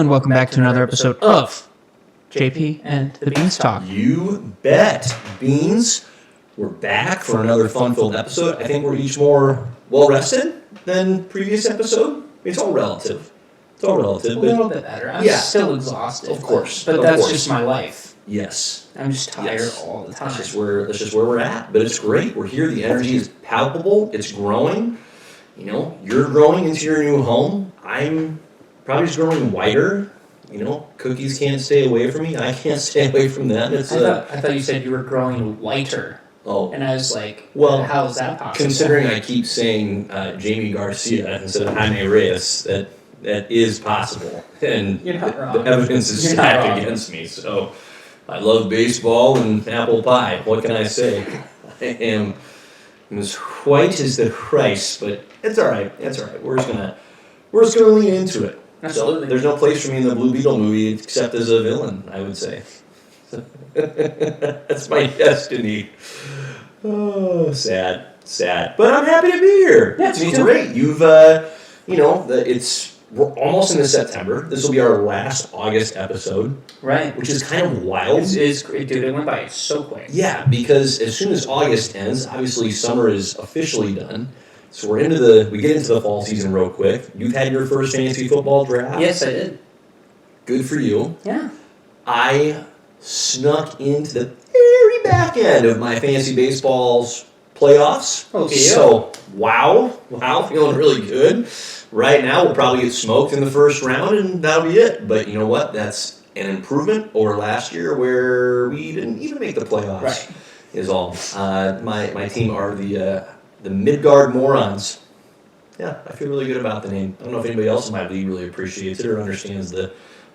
and welcome back to another episode of JP and the Beans Talk. You bet. Beans, we're back for another fun-filled episode. I think we're each more well-rested than previous episode. It's all relative. It's all relative. A little bit better. I'm still exhausted. Of course. But that's just my life. Yes. I'm just tired all the time. That's just where we're at. But it's great. We're here. The energy is palpable. It's growing. You know, you're growing into your new home. I'm probably just growing whiter. You know, cookies can't stay away from me. I can't stay away from them. I thought you said you were growing whiter. Oh. And I was like, well, how is that possible? Considering I keep saying Jamiee Garcia instead of Jaime Reyes, that is possible. And You're not wrong. The evidence is stacked against me. So I love baseball and apple pie. What can I say? I am as white as the rice, but it's all right. It's all right. We're just gonna lean into it. Absolutely. So there's no place for me in the Blue Beetle movie except as a villain, I would say. That's my destiny. Oh, sad. But I'm happy to be here. Yeah, it's great. You've, we're almost into September. This will be our last August episode. Right. Which is kind of wild. Dude, it went by so quick. Yeah, because as soon as August ends, obviously summer is officially done. So we get into the fall season real quick. You've had your first fantasy football draft. Yes, I did. Good for you. Yeah. I snuck into the very back end of my fantasy baseball's playoffs. Okay. So, wow, feeling really good. Right now, we'll probably get smoked in the first round, and that'll be it. But you know what? That's an improvement over last year where we didn't even make the playoffs. Right. Is all. My team are the Midgard Morons. Yeah, I feel really good about the name. I don't know if anybody else in my league really appreciates it or understands the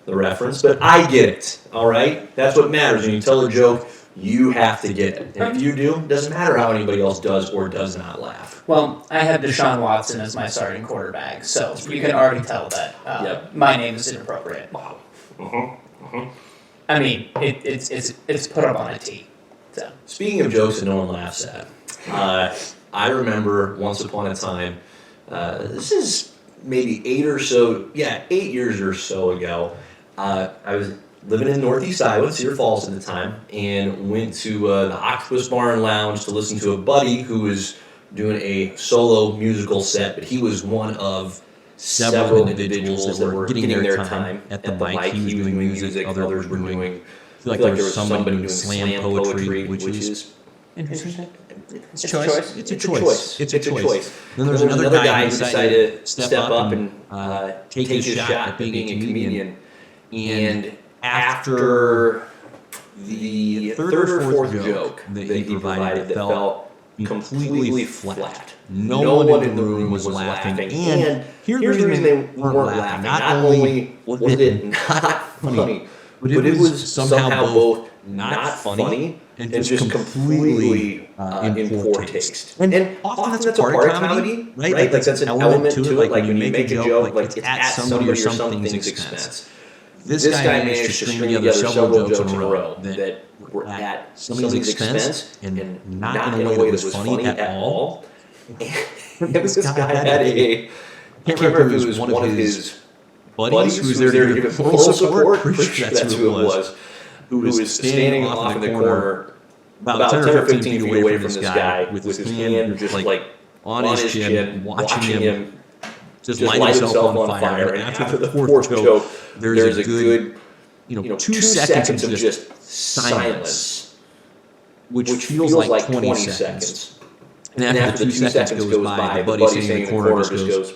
reference, but I get it, all right? That's what matters. When you tell a joke, you have to get it. And if you do, it doesn't matter how anybody else does or does not laugh. Well, I have Deshaun Watson as my starting quarterback, so you can already tell that my name is inappropriate. Wow. I mean, it's put up on a tee. So. Speaking of jokes that no one laughs at, I remember once upon a time, this is maybe 8 years or so ago, I was living in Northeast Iowa, Cedar Falls at the time, and went to the Octopus Bar and Lounge to listen to a buddy who was doing a solo musical set, but he was one of several individuals that were getting their time at the mic. He was doing music, others were doing, I feel like there was somebody doing slam poetry, which is interesting. It's a choice. Then there's another guy who decided to step up and take his shot at being a comedian. And after the third or fourth joke that he provided that fell completely flat, no one in the room was laughing. And here's the reason they weren't laughing. Not only was it not funny, but it was somehow both not funny and just completely in poor taste. And often that's a part of comedy, right? Like that's an element to it. Like when you make a joke, like it's at somebody or something's expense. This guy managed to string together several jokes in a row that were at somebody's expense and not in a way that was funny at all. And this guy had I can't remember if it was one of his buddies who was there to give him moral support. Pretty sure that's who it was. Who was standing off in the corner about 10 or 15 feet away from this guy with his hand just like on his chin, watching him just light himself on fire. And after the fourth joke, there's a good 2 seconds of just silence, which feels like 20 seconds. And after the 2 seconds goes by, the buddy sitting in the corner just goes,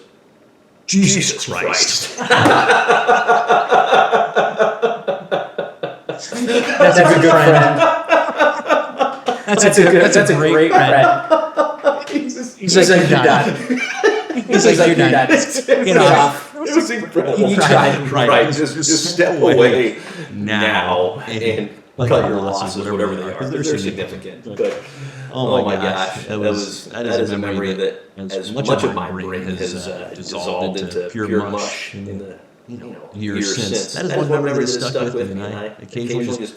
Jesus Christ. That's a good friend. That's a great friend. He's like, you're done. He's like, you're done. Get off. It was incredible. You tried. Right. Just step away now and cut your losses, whatever they are. They're significant. But oh my gosh, that is a memory that as much of my brain has dissolved into pure mush in the years since. That is one memory that has stuck with me. And I occasionally just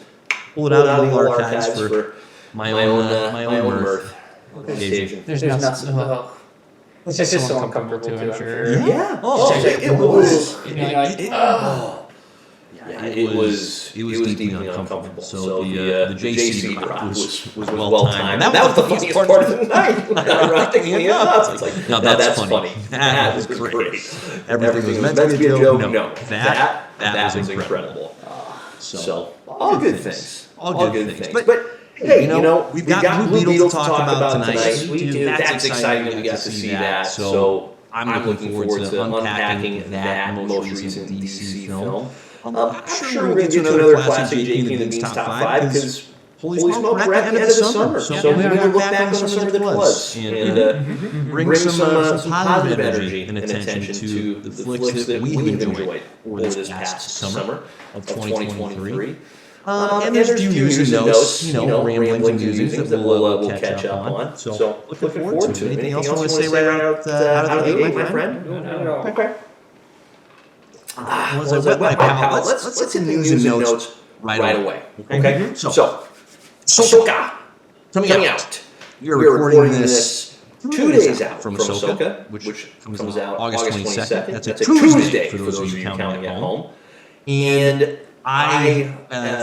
pull it out of the archives for my own mirth. There's nothing. It's just so uncomfortable too, I'm sure. Yeah. Oh, it was. Yeah, it was deeply uncomfortable. So the JC drop was well timed. That was the funniest part of the night. Ironically enough, it's like, now that's funny. That was great. Everything was meant to be a joke. No, that was incredible. So all good things. All good things. But hey, we've got Blue Beetle to talk about tonight. We do. That's exciting that we got to see that. So I'm looking forward to unpacking that most recent DC film. I'm sure we're going to get to another classic JP and the Beans top 5 because holy smoke, we're at the end of the summer. So we're going to look back on the summer that was and bring some positive energy and attention to the flicks that we've enjoyed over this past summer of 2023. And there's a few news and notes, ramblings and news that we'll catch up on. So looking forward to it. Anything else you want to say right out of the gate, my friend? Okay. Let's hit the news and notes right away. Okay? So, Ahsoka coming out. We're recording this 2 days out from Ahsoka, which comes out August 22nd. That's a Tuesday for those of you counting at home. And I,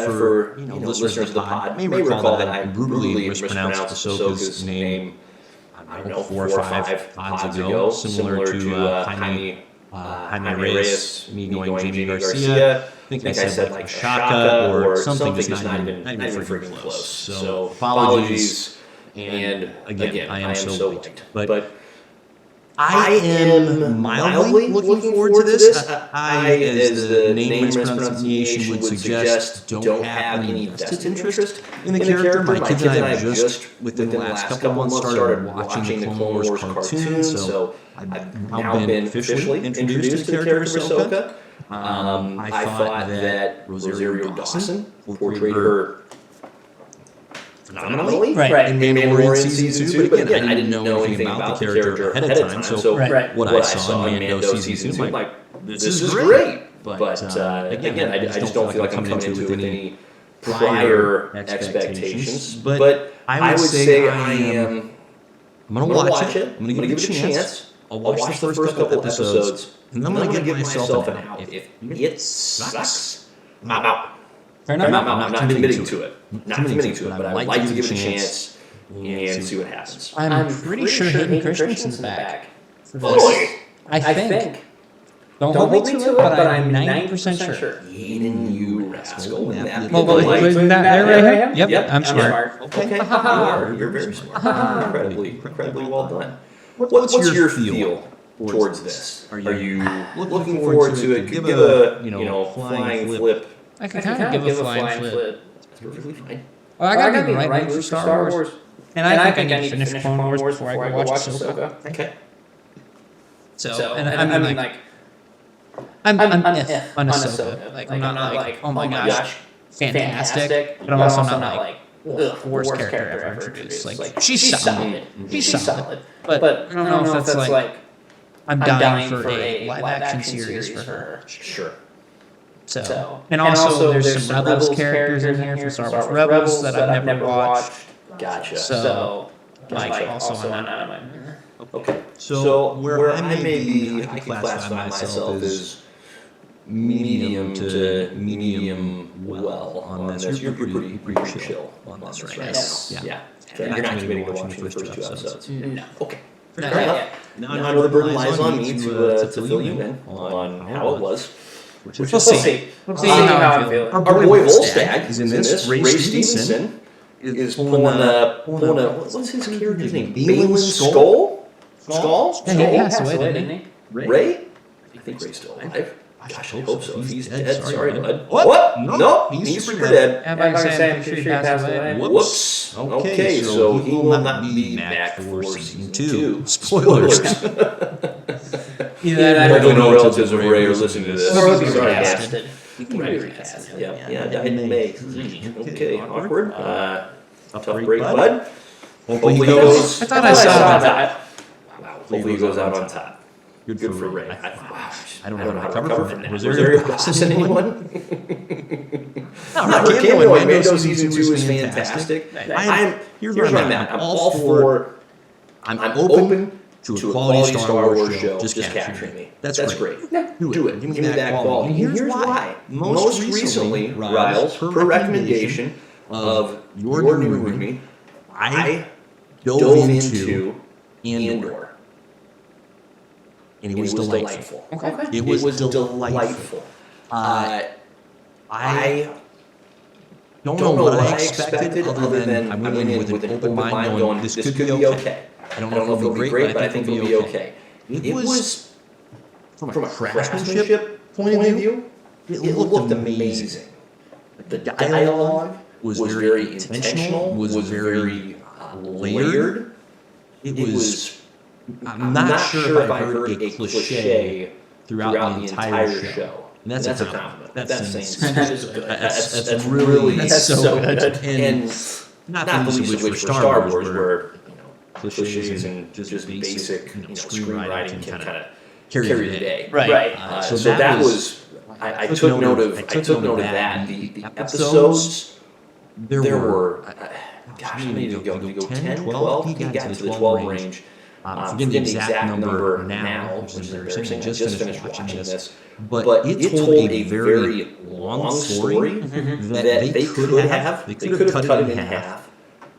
for listeners of the pod, may recall that I brutally mispronounced Ahsoka's name, I don't know, 4 or 5 pods ago, similar to Jaime Reyes, me going Jamiee Garcia. I think I said like Shaka or something that's not even freaking close. So apologies. And again, I am so white. But I am mildly looking forward to this. I, as the name mispronunciation would suggest, don't have any vested interest in the character. My kids and I have just, within the last couple of months, started watching the Clone Wars cartoon, so I've now been officially introduced to the character of Ahsoka. I thought that Rosario Dawson portrayed her phenomenally in Mandalorian season 2, but again, I didn't know anything about the character ahead of time, so what I saw in Mando season 2, I'm like, this is great, but again, I just don't feel like I'm coming into it with any prior expectations, but I would say I'm going to watch it, I'm going to give it a chance, I'll watch the first couple episodes, and then I'm going to give myself an out. If it sucks, I'm out. Fair enough. I'm not committing to it. But I would like to give it a chance and see what happens. I'm pretty sure Hayden Christensen's back. I think. Don't hold me to it, but I'm 90% sure. Hayden, you rascal. Isn't that there, right? Yep, I'm smart. Okay. You're very smart. Incredibly well done. What's your feel towards this? Are you looking forward to it? Give a flying flip. I can kind of give a flying flip. That's perfectly fine. Well, I gotta be in the right mood for Star Wars. And I think I need to finish Clone Wars before I go watch Ahsoka. Okay. So, and I mean, like, I'm on Ahsoka. Like, I'm not like, oh my gosh, fantastic. But I'm also not like, worst character ever introduced. Like, she's solid. She's solid. But I don't know if that's like, I'm dying for a live action series for her. Sure. So, and also there's some Rebels characters in here from Star Wars Rebels that I've never watched. Gotcha. So like also on my Okay. So where I may be, I can classify myself as medium to medium well on this. You're pretty chill on this right now. Yeah. You're not committing to watching the first 2 episodes. No. Okay. Fair enough. Now the burden lies on me to fill you in on how it was. We'll see. We'll see how I'm feeling. Our boy Volstagg is in this. Ray Stevenson is pulling a what's his character's name? Balin Skull? Skull? Yeah, he passed away, didn't he? Ray? I think Ray's still alive. Gosh, I hope so. If he's dead, sorry, bud. What? No, he's super dead. I'm sure he passed away. Whoops. Okay, so he will not be back for season 2. Spoilers. Either no relatives of Ray are listening to this. Or he'll be recasted. He can be recasted. Yeah, died in May. Okay, awkward. Tough break, bud. Hopefully he goes. I thought I saw that. Wow. Hopefully he goes out on top. Good for Ray. I don't know how to recover from that. Was there anyone? No, cameo in Mando season 2 is fantastic. Here's where I'm at. I'm all for. I'm open to a quality Star Wars show just capturing me. That's great. Yeah. Do it. Give me that quality. And here's why. Most recently, Riles, per recommendation of your new roomie, I dove into Andor. And it was delightful. Okay. It was delightful. I don't know what I expected other than I went in with an open mind going, this could be okay. I don't know if it'll be great, but I think it'll be okay. It was, from a craftsmanship point of view, it looked amazing. The dialogue was very intentional, was very layered. It was, I'm not sure if I heard a cliche throughout the entire show. And that's a compliment. That's good. That's really so good. And not the least of which for Star Wars, where cliches and just basic screenwriting can kind of carry the day. Right. So that was I took note of that. The episodes there were gosh, how many did we go? 10, 12? He got to the 12 range. I'm forgetting the exact number now, which is embarrassing. I just finished watching this. But it told a very long story that they could have cut it in half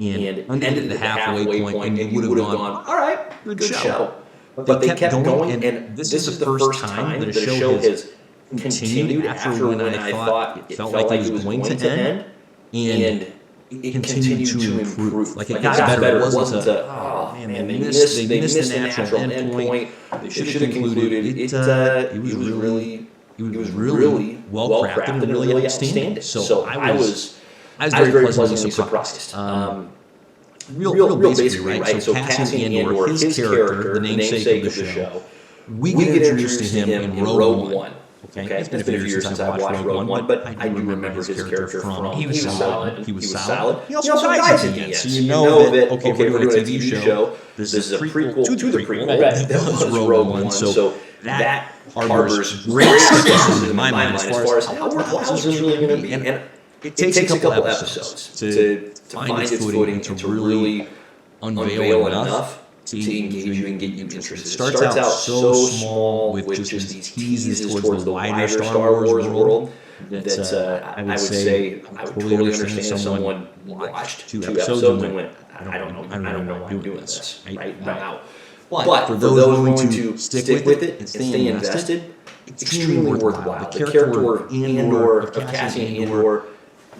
and ended at the halfway point, and you would have gone, all right, good show. But they kept going, and this is the first time that a show has continued after when I thought it felt like it was going to end, and it continued to improve. Like it got better. It wasn't oh man, they missed the natural end point. They should have concluded. It was really well crafted and really outstanding. So I was very pleasantly surprised. Real basically, right? So Cassian Andor, his character, the namesake of the show, we get introduced to him in Rogue One. Okay, it's been a few years since I've watched Rogue One, but I do remember his character from. He was solid. He also dies at the end, so you know that okay, we're doing a TV show. This is a prequel to the prequel. That was Rogue One, so that harbors great skepticism in my mind as far as how this is really going to be. And it takes a couple episodes to find its footing, to really unveil enough to engage you and get you interested. It starts out so small with just these teases towards the wider Star Wars world that I would say I would totally understand if someone watched 2 episodes and went, I don't know why I'm doing this right now. But for those willing to stick with it and stay invested, it's extremely worthwhile. The character of Andor, of Cassian Andor,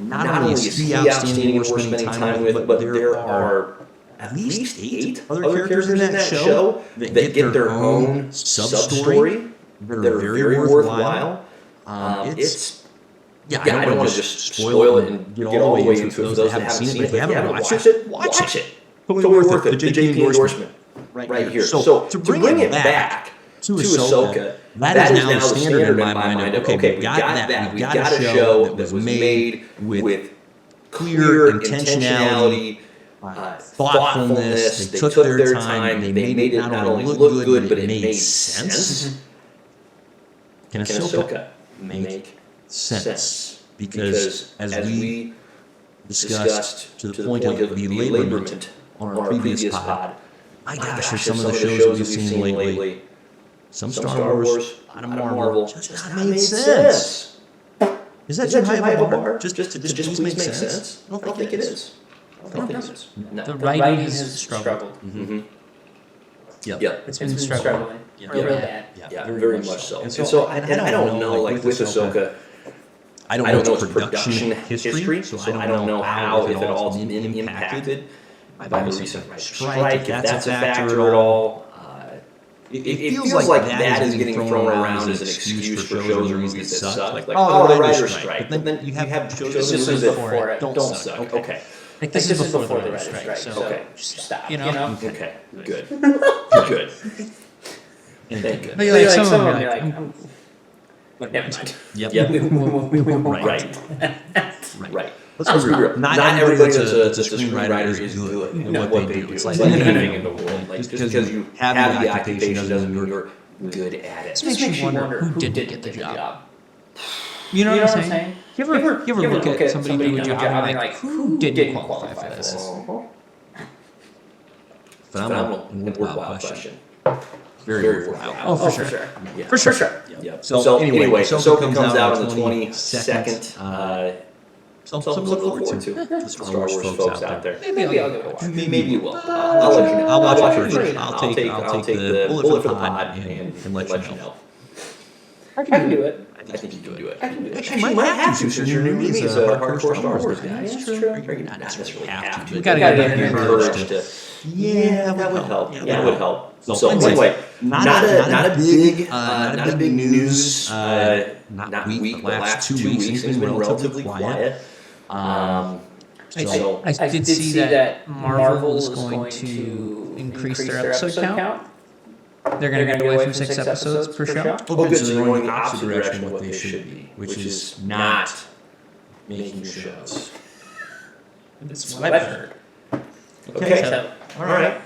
not only is he outstanding and worth spending time with, but there are at least 8 other characters in that show that get their own sub-story that are very worthwhile. It's I don't want to just spoil it and get all the way into it for those that haven't seen it. If you haven't watched it, watch it. Totally worth it. The JP endorsement right here. So to bring it back to Ahsoka, that is now the standard in my mind of, okay, we got that. We got a show that was made with clear intentionality, thoughtfulness. They took their time. They made it not only look good, but it made sense. Can Ahsoka make sense? Because as we discussed to the point of belaborment on our previous pod, my gosh, there's some of the shows that we've seen lately. Some Star Wars, a lot of Marvel, just not made sense. Is that too high of a bar? Just please make sense? I don't think it is. No. The writing has struggled. Mm-hmm. Yep. It's been struggling. Real bad. Yeah, very much so. And so I don't know, like with Ahsoka, I don't know its production history, so I don't know how, if at all, it's been impacted by the recent strike, if that's a factor at all. It feels like that is getting thrown around as an excuse for shows or movies that suck. Like oh, the writer's strike. But then you have shows and movies that don't suck. Okay. Like this is before the writer's strike, so okay. Stop. Okay. Good. Good. Thank you. But you're like, some of them you're like, never mind. Right. Right. Let's be real. Not everybody that's a screenwriter is good at what they do. It's like anything in the world. Like, just because you have the occupation doesn't mean you're good at it. It just makes you wonder who didn't get the job. You know what I'm saying? You ever look at somebody doing a job and like, who didn't qualify for this? Phenomenal and worthwhile question. very worthwhile. Oh, for sure. Yeah. For sure. Yep. So anyway, Ahsoka comes out on the 22nd. Something to look forward to. The Star Wars folks out there. Maybe I'll go watch. Maybe you will. I'll let you know. I'll watch it for first. sure. I'll take the bullet for the pod and let you know. I can do it. I think you can do it. I can do it. Actually, you might have to since you're new to me as a hardcore Star Wars guy. That's true. Or you not necessarily have to. You But gotta you're get encouraged to. Yeah, That would help. Yeah. That would help. So Anyway, anyway, not a big news. not week, but last 2 weeks things have been relatively quiet. I did see that Marvel is going to increase their episode count. They're going to get away from 6 episodes per show. Oh, good. So they're going the opposite direction of what they should be, which is not making shows. That's what I've heard. Okay. So, All right.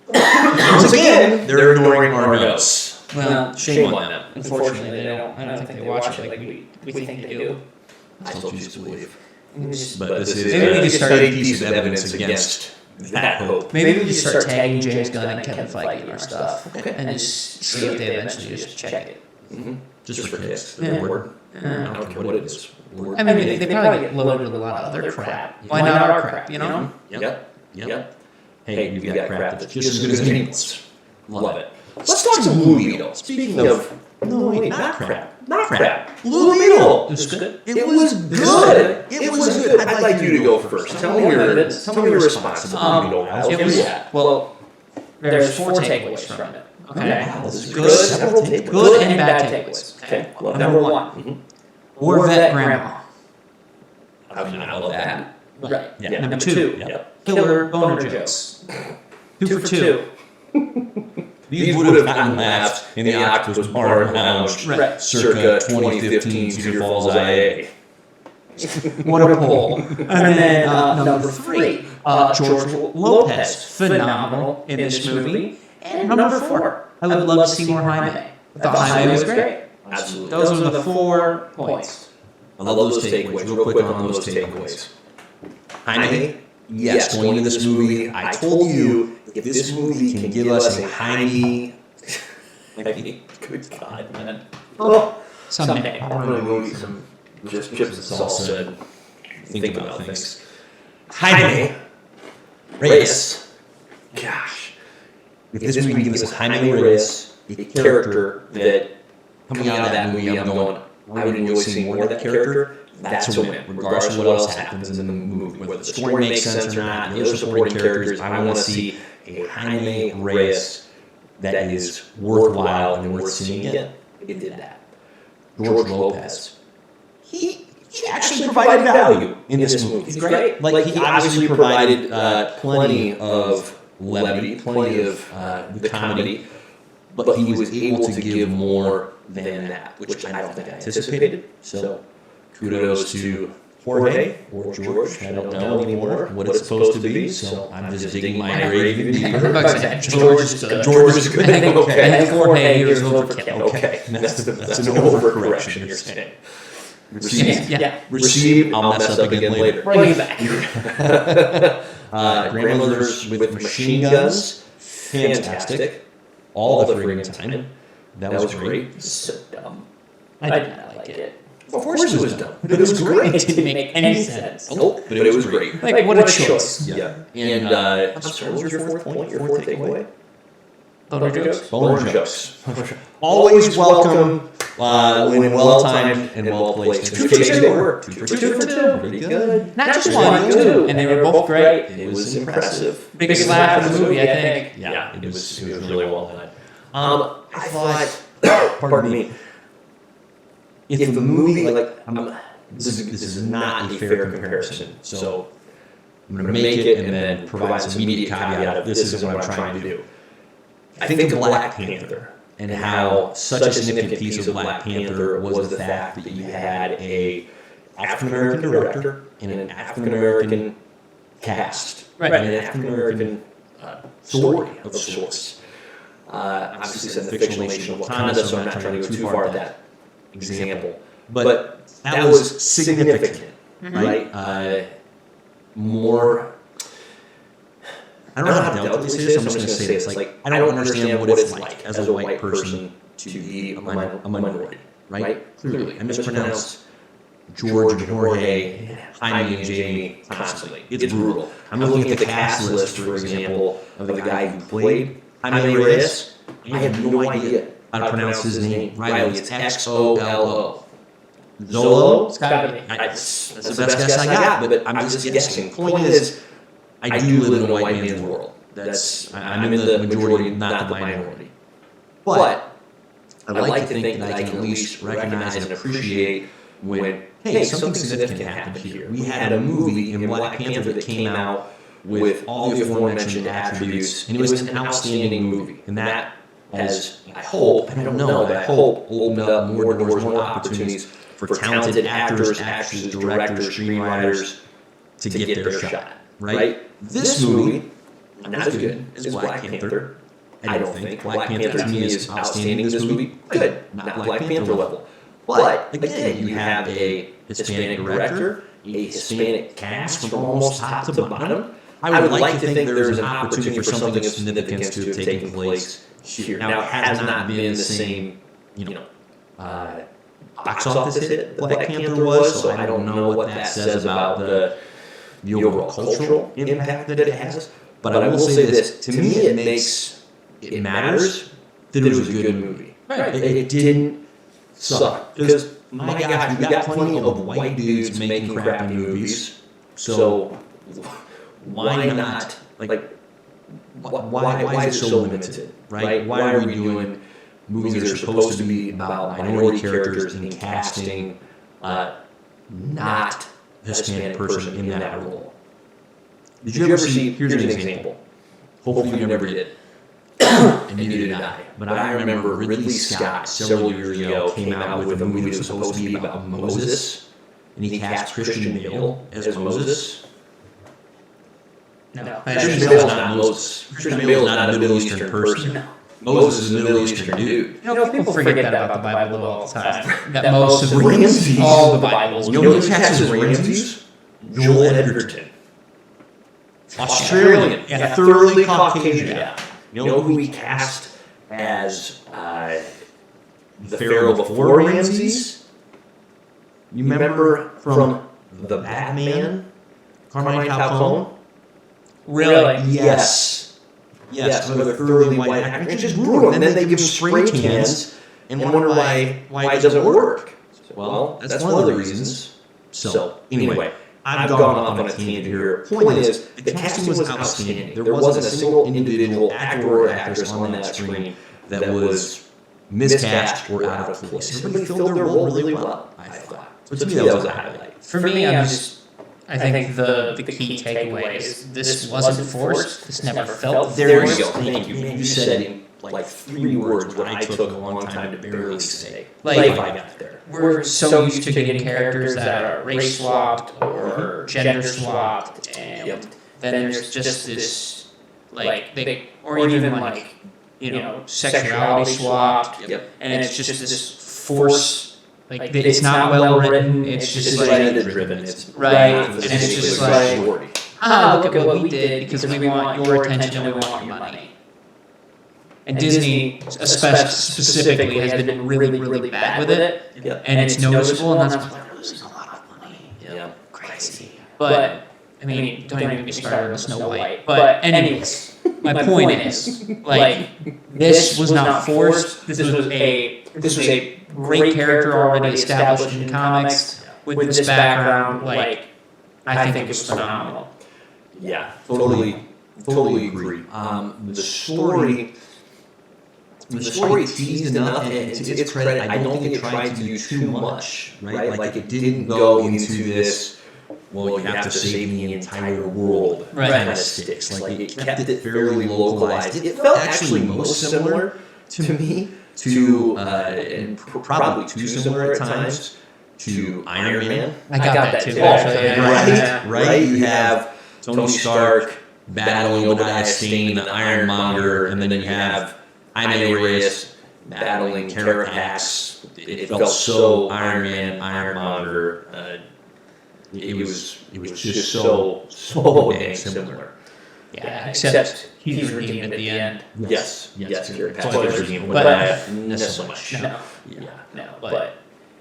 Once again, they're ignoring our notes. well, shame on them. Unfortunately, they don't. I don't think they watch it like we think they do. I still choose to believe. But But this is maybe we a could start. steady piece of evidence against that hope. Maybe we just start tagging James Gunn and Kevin Feige in our stuff, Okay. and just see if they eventually just check it. Mm-hmm. Just for kicks. Yeah. Word. I don't care what it is. Word. I mean, they probably get loaded with a lot of other crap. Why not our crap? You know? Yep. Hey, you've got crap that's just as good as anyone's. Love it. Let's talk some Blue Beetle. Speaking of... No, wait, not crap. Not crap. Blue Beetle. It was good. It was good. It was good. I'd like you to go first. Tell me your response to Blue Beetle. It was, well, there's 4 takeaways from it. Okay. Wow, this is Good, good. Several takeaways. good and bad takeaways. Okay. Number 1. War-vet grandma. How can you not love that? Right. Yeah. Number 2. Yep. Killer boner jokes. 2 for 2. These would have gotten laughs in the Octopus Bar and Lounge Right. circa 2015 Cedar Falls IA. What a pull. And then number 3. George Lopez. Phenomenal in this movie. And number 4. I would love to see more Jaime. I thought Jaime was great. Absolutely. Those are the 4 points. I love those takeaways. Real quick on those takeaways. Jaime, yes, going into this movie, I told you if this movie can give us a Jaime, good God, man. Oh, someday. I'm gonna go eat some chips and salsa and think about things. Jaime, Reyes, gosh, if this movie can give us Jaime Reyes, a character that coming out of that movie, I'm going, I would enjoy seeing more of that character. That's a win, regardless of what else happens in the movie. Whether the story makes sense or not, the other supporting characters, I want to see a Jaime Reyes that is worthwhile and worth seeing again. It did that. George Lopez, he actually provided value in this movie. He's great. Like, he obviously provided plenty of levity, plenty of the comedy, but he was able to give more than that, which I don't think I anticipated. So kudos to Jorge or George. I don't know anymore what it's supposed to be, so I'm just digging my grave even deeper. George is good. George is good. I think Okay. Jorge here is overkill. Okay. That's an overcorrection you're saying. Receive. I'll mess up again later. Bring it back. Grandmothers with machine guns, fantastic. All the friggin' time. That was great. So dumb. I did not like it. Of course it was dumb, but it was great. It didn't make any sense. Nope, but it was great. Like, what a choice. Yeah. And I'm sorry, what was your fourth point? Your fourth takeaway? Boner jokes? Boner jokes. Always welcome when well-timed and well-placed. In case they were. 2 for 2. Pretty good. Not just 1, 2. And they were both great. It was impressive. Biggest laugh of the movie, I think. Yeah, it was really well done. I thought, pardon me, if the movie, this is not a fair comparison, so I'm going to make it and then provide some immediate caveat of this isn't what I'm trying to do. I think of Black Panther and how such a significant piece of Black Panther was the fact that you had a African-American director and an African-American cast, Right. and an African-American story of sorts. Obviously set in the fictional nation of Wakanda, so I'm not trying to go too far at that example. But that was significant, right? More, I don't know how delicately to say this, so I'm just going to say this. Like, I don't understand what it's like as a white person to be a minority, right? Clearly, I mispronounce George and Jorge, Jaime and Jamiee constantly. It's brutal. I'm looking at the cast list, for example, of the guy who played Jaime Reyes. I have no idea how to pronounce his name. Riley, it's Xolo. Zolo? It's gotta be. That's the best guess I got, but I'm just guessing. Point is, I do live in a white man's world. I'm in the majority, not the minority. But I like to think that I can at least recognize and appreciate when, hey, something significant happened here. We had a movie in Black Panther that came out with all the aforementioned attributes, and it was an outstanding movie. And that has, I hope, I don't know, but I hope opened up more doors, more opportunities for talented actors, actresses, directors, screenwriters to get their shot, right? This movie, not as good as Black Panther. I don't think. Black Panther to me is outstanding. This movie, good. Not Black Panther level. But, again, you have a Hispanic director, a Hispanic cast from almost top to bottom. I would like to think there's an opportunity for something of significance to have taken place here. Now, it has not been the same, box office hit that Black Panther was, so I don't know what that says about the overall cultural impact that it has. But I will say this, to me it matters that it was a good movie. Right. It didn't suck. Because, my gosh, we got plenty of white dudes making crappy movies, so why not, why is it so limited, right? Why are we doing movies that are supposed to be about minority characters and casting not a Hispanic person in that role? Did you ever see, here's an example, hopefully you never did, and neither did I, but I remember Ridley Scott several years ago came out with a movie that was supposed to be about Moses, and he cast Christian Bale as Moses. No. Christian Bale is not Moses. Christian Bale is not a Middle Eastern person. No. Moses is a Middle Eastern dude. People forget that about the Bible all the time. That most of Ramses. all the Bibles. You know who cast as Ramses? Joel Edgerton. Australian. Yeah. Thoroughly Caucasian. Yeah. You know who he cast as the Pharaoh before Ramses? You remember from The Batman? Carmine Falcone? Really? Yes. Yes, another thoroughly white actor. It's just brutal. And then they give him spray tans and wonder why it doesn't work. Well, that's one of the reasons. So, anyway, I've gone off on a tangent here. Point is, the casting was outstanding. There wasn't a single individual actor or actress on that screen that was miscast or out of place. Everybody filled their role really well, I thought. So to me, that was a highlight. For me, I think the key takeaway is this wasn't forced. This never felt There forced. you go. Thank you. You said in like 3 words what I took a long time to barely say. Like, if I got there. We're so used to getting characters that are race swapped or gender swapped, and then there's just this or even sexuality swapped, and it's just this force. Like it's not well written. It's just agenda-driven. It's right, not and it's just like, look at what we did because we want your attention and we want your money. And Disney, specifically, has been really, really bad with it, and it's noticeable, and that's why they're losing a lot of money. Yeah. Crazy. But I mean, don't even get me started on Snow White. But anyways, my point is, this was not forced. This was a great character already established in comics with this background. I think it was phenomenal. Yeah, totally agree. The story teased enough, and to its credit, I don't think it tried to do too much, right? Like it didn't go into this, well, you have to save the entire world kind of sticks. Like it kept it fairly localized. It felt actually most similar to me to, and probably too similar at times, to Iron Man. I got that too. Right? You have Tony Stark battling Obadiah Stane, the Ironmonger, and then you have Jaime Reyes battling Carapax. It felt so Iron Man, Ironmonger. It was just so dang similar. Yeah, except he's redeemed at the end. Yes, Gary That's Patton what is I redeemed, mean. but not so much. No, but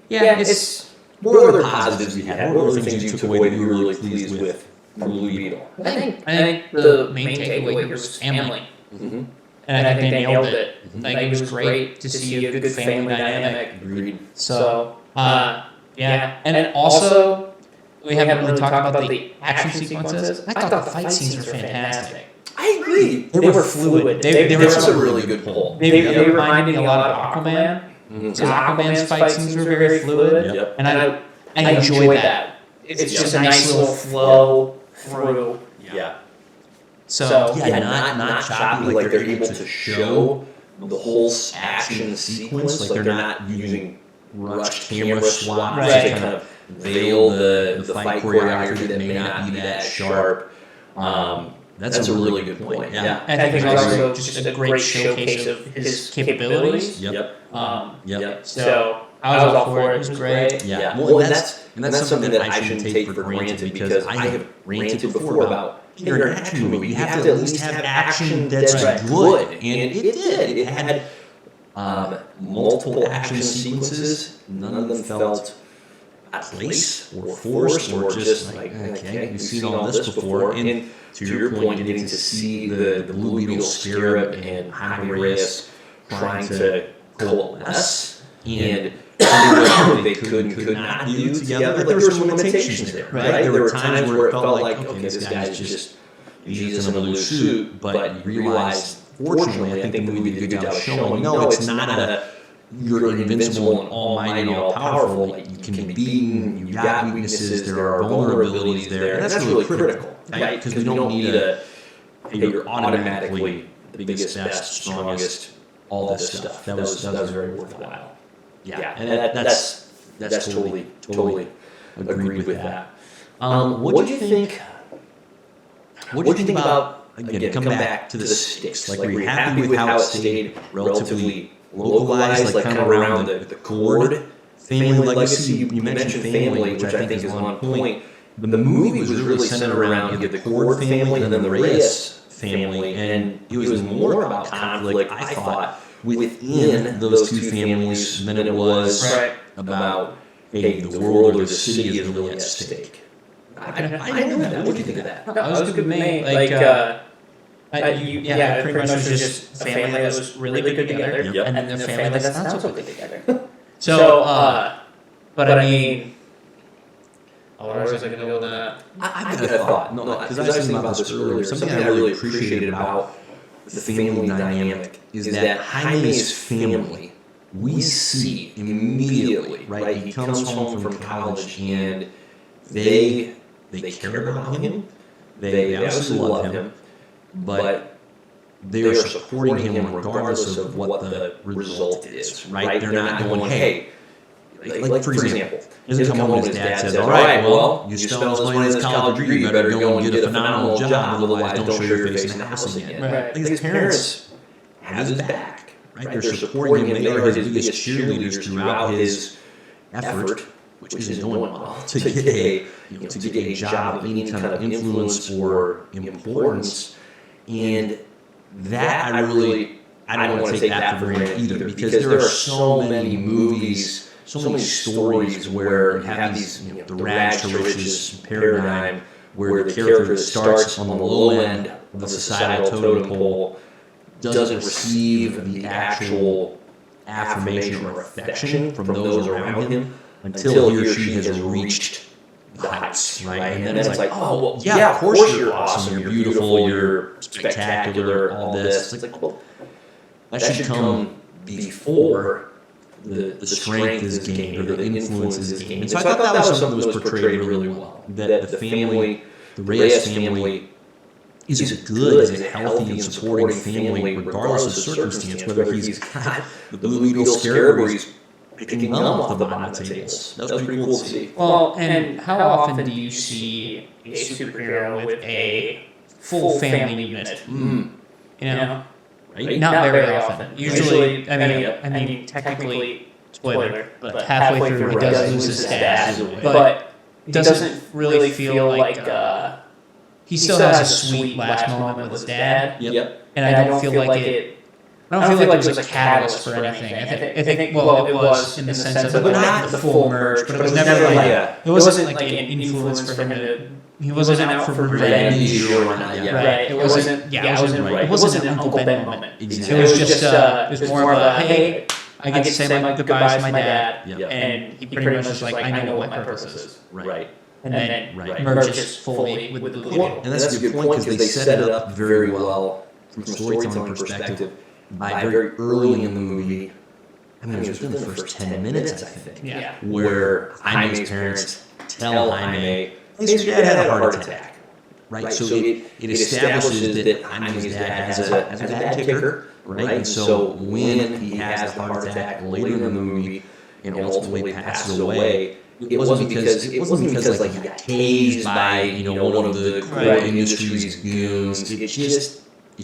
Yeah, it's What other positives we had? What other things you took away that you were really pleased with from Blue Beetle? I think the main takeaway here was family. Mm-hmm. and I think they nailed it. Mhm. Like, it was great to see a good family dynamic. Agreed. So, yeah. And also, we haven't really talked about the action sequences. I thought the fight scenes were fantastic. I agree. They were fluid. They were That's a really good pull. They reminded me a lot of Aquaman. Because Aquaman's fight scenes were very fluid. Yep. And I enjoyed that. It's just a nice little flow through. Yeah. So, not choppy. Like they're able to show the whole action sequence. Like they're not using rushed camera swaps Right. to kind of veil the fight choreography that may not be that sharp. That's a really good point. Yeah. And I think also just a great showcase of his capabilities. Yep. So I was all for it. It was great. Yeah. Well, and that's something that I shouldn't take for granted because I have ranted before about you're an action movie. You have to at least have action that's good, and it did. It had multiple action sequences. None of them felt out of place or forced or just like, okay, we've seen all this before. And to your point, getting to see the Blue Beetle Scarab and Jaime Reyes trying to coalesce and something they could and could not do together. Like there were some limitations there, right? There were times where it felt like, okay, this guy's just Jesus in a blue suit, but you realized, fortunately, I think the movie did a good job of showing, no, it's not you're invincible and almighty and all-powerful. Like, you can be beaten, you've got weaknesses, there are vulnerabilities there, and that's really critical, right? Because we don't need hey, you're automatically the biggest, best, strongest, all this stuff. That was very worthwhile. Yeah, and that's totally agreed with that. What do you think? What do you think about, again, come back to the sticks? Like, were you happy with how it stayed relatively localized, like kind of around the Cord family legacy? You mentioned family, which I think is on point. The movie was really centered around the Cord family and then the Reyes family, and it was more about conflict, I thought, within those two families than it was about, hey, the world or the city is really at stake. I know that. What do you think of that? No, that was good with me. Pretty much was just a family that was really good together, and then a family that's not so good together. But I mean, where was I going to go with that? I've got a thought. No, because I was thinking about this earlier. Something I really appreciated about the family dynamic is that Jaime's family, we see immediately, right? He comes home from college and they care about him. They absolutely love him, but they are supporting him regardless of what the result is, right? They're not going, hey, like for example, he doesn't come home and his dad says, all right, well, you spent all this money in this college degree, you better go and get a phenomenal job, otherwise don't show your face in the house again. Right. Like his parents have his back, right? They're supporting him. They are his biggest cheerleaders throughout his effort, which isn't going well, to get a job of any kind of influence or importance. And that I don't want to take that for granted either, because there are so many movies, so many stories where you have these, the rags to riches paradigm, where the character that starts on the low end of the societal totem pole doesn't receive the actual affirmation or affection from those around him until he or she has reached the heights, right? And then it's like, oh, well, yeah, of course you're awesome, you're beautiful, you're spectacular, all this. It's like, well, that should come before the strength is gained or the influence is gained. And so I thought that was something that was portrayed really well. That the family, the Reyes family, is a good, is a healthy and supporting family regardless of circumstance, whether he's got the Blue Beetle Scarab or he's picking gum off the bottom of the tables. That was pretty cool to see. Well, and how often do you see a superhero with a full family unit? You know? Right? Not very often. Usually, I mean, technically, spoiler, but halfway through he does lose his dad, but it doesn't really feel like he still has a sweet last moment with his dad. Yep. And I don't feel like it. I don't feel like it was a catalyst for anything. I think well, it was in the sense of not the full merge, but it was never like it wasn't like an influence for him to. He wasn't out for revenge. Right. It wasn't. Yeah, I wasn't right. It wasn't an Uncle Ben moment. Exactly. It was just. It was more of a hey, I get to say my goodbyes to my dad, and he pretty much was like, I know what my purpose is. Right. And then merges fully with the Blue Beetle. And that's a good point because they set it up very well from a storytelling perspective. By very early in the movie, I mean, it was within the first 10 minutes, I think, where Jaime's parents tell Jaime, hey, your dad had a heart attack. Right? So it establishes that Jaime's dad has a bad ticker, right? And so when he has the heart attack later in the movie and ultimately passes away, it wasn't because like he got tased by one of the core industry's goons. It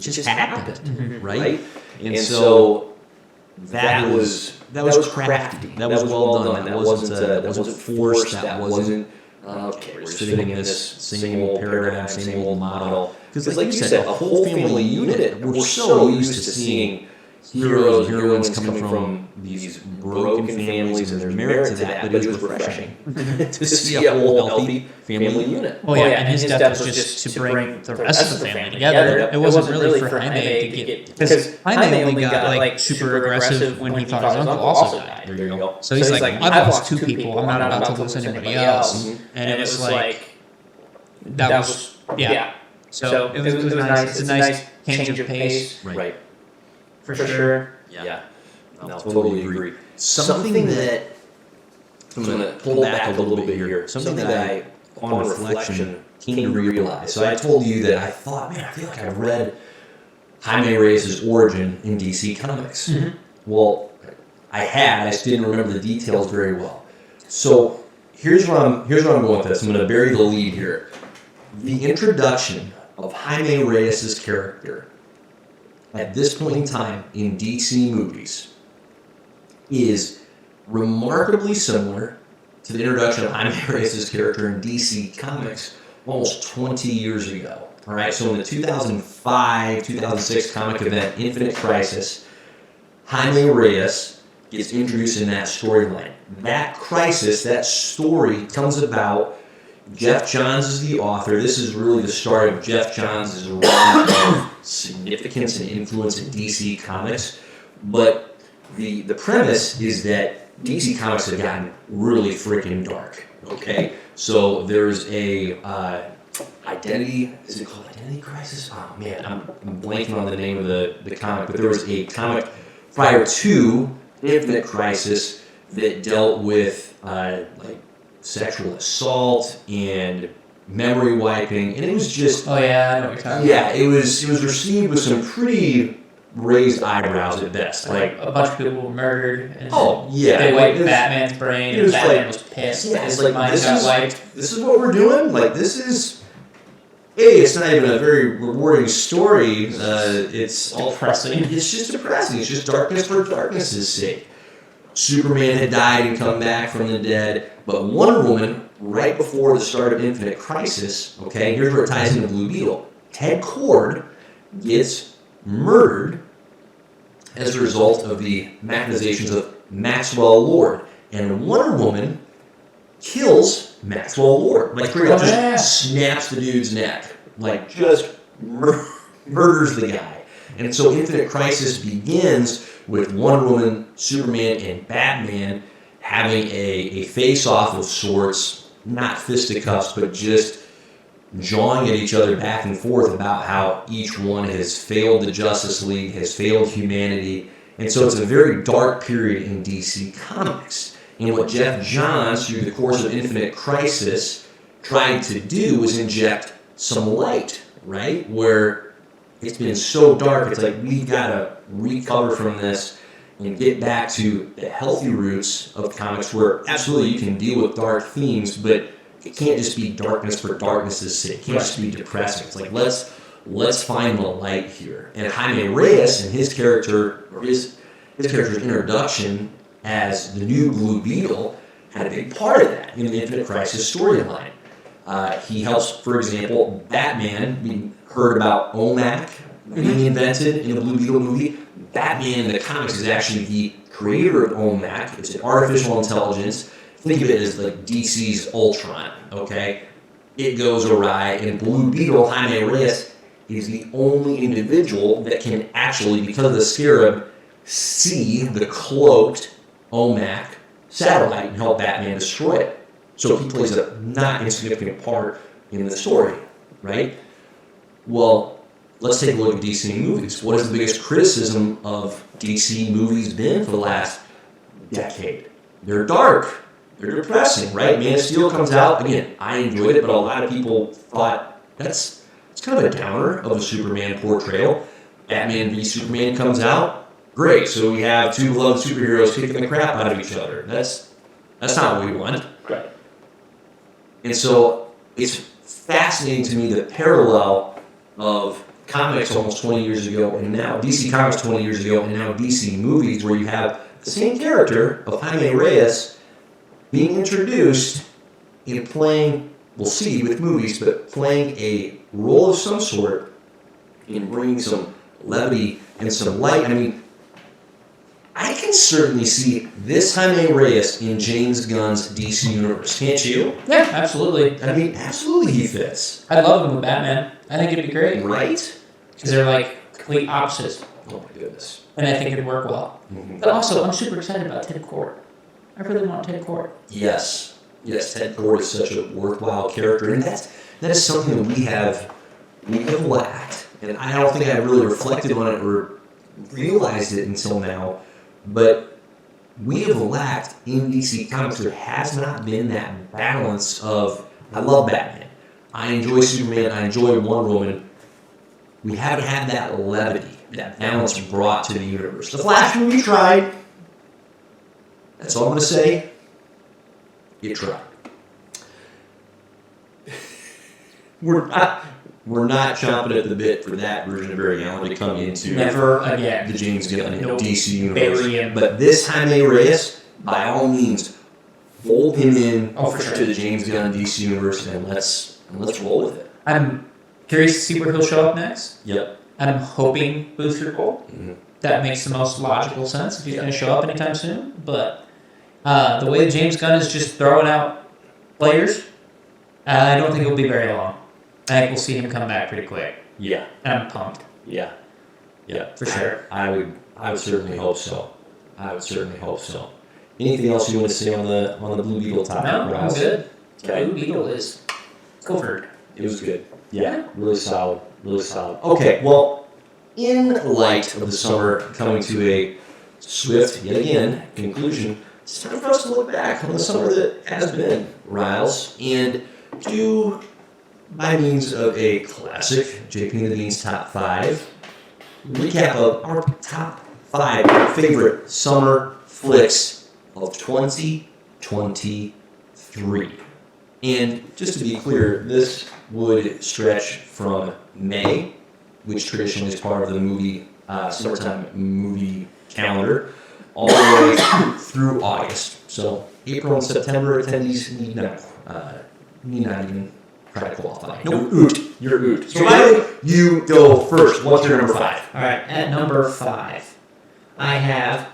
just happened, right? And so that was crafty. That was well done. That wasn't forced. That wasn't okay. We're sitting in this same old paradigm, same old model. Because, like you said, a whole family unit. We're so used to seeing heroes, heroines coming from these broken families, and there's merit to that. But it was refreshing to see a whole healthy family unit. Well, yeah, and his death was just to bring the rest of the family together. It wasn't really for Jaime to get because Jaime only got like super aggressive when he thought his uncle also died. There you go. So he's like, I've lost two people. I'm not about to lose anybody else. And it was like that was yeah. So it was nice. It's a nice change of pace. Right. For sure. Yeah. No, totally agree. Something that I'm going to pull back a little bit here. Something that I, on reflection, came to realize. So I told you that I thought, man, I feel like I've read Jaime Reyes' origin in DC Comics. Mm-hmm. Well, I just didn't remember the details very well. So here's where I'm going with this. I'm going to bury the lead here. The introduction of Jaime Reyes' character at this point in time in DC movies is remarkably similar to the introduction of Jaime Reyes' character in DC Comics almost 20 years ago. All right, so in the 2005-2006 comic event Infinite Crisis, Jaime Reyes gets introduced in that storyline. That crisis, that story comes about. Jeff Johns is the author. This is really the start of Jeff Johns' run of significance and influence in DC Comics. But the premise is that DC Comics have gotten really freaking dark. Okay? So there's a identity... Is it called Identity Crisis? Oh, man, I'm blanking on the name of the comic. But there was a comic prior to Infinite Crisis that dealt with sexual assault and memory wiping, and it was just I know what you're talking about. Yeah, it was received with some pretty raised eyebrows at best. Like a bunch of people were murdered. And they wiped Batman's brain, and Batman was pissed. Yeah, it's like mine got wiped. This is what we're doing. Like this is. It's not even a very rewarding story. It's all depressing. It's just depressing. It's just darkness for darkness' sake. Superman had died and come back from the dead, but Wonder Woman, right before the start of Infinite Crisis, okay, here's where it ties into Blue Beetle. Ted Kord gets murdered as a result of the machinations of Maxwell Lord, and Wonder Woman kills Maxwell Lord. Like, just snaps the dude's neck. Like, just murders the guy. And so Infinite Crisis begins with Wonder Woman, Superman, and Batman having a face-off of sorts, not fisticuffs, but just jawing at each other back and forth about how each one has failed the Justice League, has failed humanity. And so it's a very dark period in DC Comics. And what Jeff Johns, through the course of Infinite Crisis, tried to do was inject some light, right? Where it's been so dark, it's like we've got to recover from this and get back to the healthy roots of comics where absolutely you can deal with dark themes, but it can't just be darkness for darkness' sake. It can't just be depressing. It's like, let's find the light here. And Jaime Reyes and his character, or his character's introduction as the new Blue Beetle, had a big part of that in the Infinite Crisis storyline. He helps, for example, Batman. We heard about OMAC being invented in the Blue Beetle movie. Batman in the comics is actually the creator of OMAC. It's an artificial intelligence. Think of it as like DC's Ultron, okay? It goes awry, and Blue Beetle, Jaime Reyes, is the only individual that can actually, because of the scarab, see the cloaked OMAC satellite and help Batman destroy it. So he plays a not insignificant part in the story, right? Well, let's take a look at DC movies. What has the biggest criticism of DC movies been for the last decade? They're dark. They're depressing, right? Man of Steel comes out. Again, I enjoyed it, but a lot of people thought it's kind of a downer of a Superman portrayal. Batman v Superman comes out. Great. So we have two beloved superheroes kicking the crap out of each other. That's not what we want. Right. And so it's fascinating to me the parallel of comics almost 20 years ago and now, DC Comics 20 years ago, and now DC movies, where you have the same character of Jaime Reyes being introduced and playing, we'll see with movies, but playing a role of some sort and bringing some levity and some light. I mean, I can certainly see this Jaime Reyes in James Gunn's DC universe, can't you? Yeah, absolutely. I mean, absolutely he fits. I love him with Batman. I think it'd be great. Right? Because they're like complete opposites. Oh my goodness. And I think it'd work well. Mm-hmm. But also, I'm super excited about Ted Kord. I really want Ted Kord. Yes, Ted Kord is such a worthwhile character, and that is something that we have lacked, and I don't think I really reflected on it or realized it until now, but we have lacked in DC Comics. There has not been that balance of, I love Batman, I enjoy Superman, I enjoy Wonder Woman. We haven't had that levity, that balance brought to the universe. The Flash movie tried. That's all I'm going to say. It tried. We're not chomping at the bit for that version of Barry Allen to come into Never again. the James Gunn No DC universe. bury him. But this Jaime Reyes, by all means, fold him in for sure. to the James Gunn DC universe, and let's roll with it. I'm curious to see where he'll show up next. Yep. I'm hoping Booster Gold. Mm-hmm. That makes the most logical sense if he's going to show up anytime soon. But the way James Gunn is just throwing out players, I don't think it'll be very long. I think we'll see him come back pretty quick. Yeah. And I'm pumped. Yeah. For sure. I would certainly hope so. Anything else you want to say on the Blue Beetle topic? No, I'm Rouse? good. Okay. Blue Beetle is covered. It was good. Yeah. Really solid. Okay, well, in light of the summer coming to a swift, yet again, conclusion, it's time for us to look back on the summer that has been, Riles, and do, by means of a classic JP and the Beans Top 5, recap of our top 5 favorite summer flicks of 2023. And just to be clear, this would stretch from May, which traditionally is part of the movie summertime movie calendar, all the way through August. So April and September attendees need not even try to qualify. No oot. You're oot. So Riley, you go first. What's your number 5? All right, at number 5, I have